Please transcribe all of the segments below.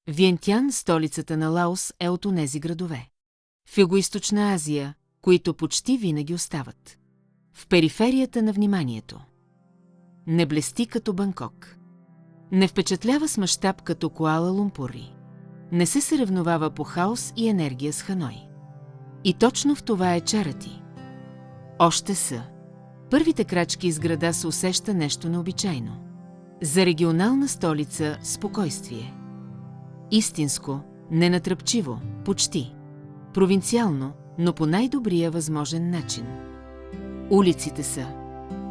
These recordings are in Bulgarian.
Виентян, столицата на Лаос, е от онези градове в Югоизточна Азия, които почти винаги остават в периферията на вниманието. Не блести като Банкок. Не впечатлява с мащаб като Куала Лумпури. Не се съревновава по хаос и енергия с Ханой. И точно в това е чарати. Още са. Първите крачки из града се усеща нещо необичайно. За регионална столица – спокойствие. Истинско, ненатръпчиво, почти. Провинциално, но по най-добрия възможен начин. Улиците са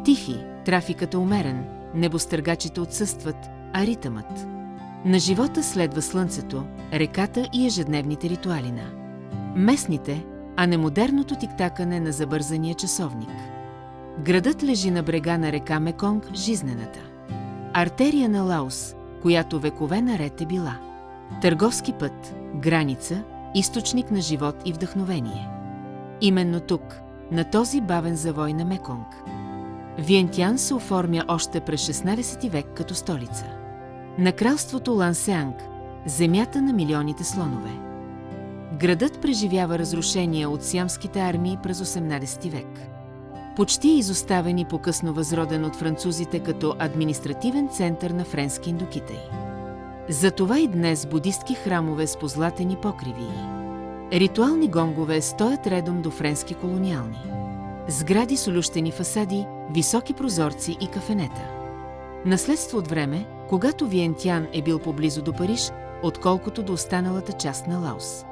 тихи, трафикът е умерен, небостъргачите отсъстват, а ритъмът на живота следва слънцето, реката и ежедневните ритуали на местните, а не модерното тиктакане на забързания часовник. Градът лежи на брега на река Меконг, жизнената артерия на Лаос, която векове наред е била търговски път, граница, източник на живот и вдъхновение. Именно тук, на този бавен завой на Меконг, Виентян се оформя още през 16 век като столица на кралството Лансеанг, земята на милионите слонове. Градът преживява разрушения от сиамските армии през 18 век. Почти е изоставен и по-късно възроден от французите като административен център на френски Индокитай. Затова и днес будистки храмове с позлатени покриви и ритуални гонгове стоят редом до френски колониални сгради с олющени фасади, високи прозорци и кафенета. Наследство от време, когато Виентян е бил поблизо до Париж, отколкото до останалата част на Лаос.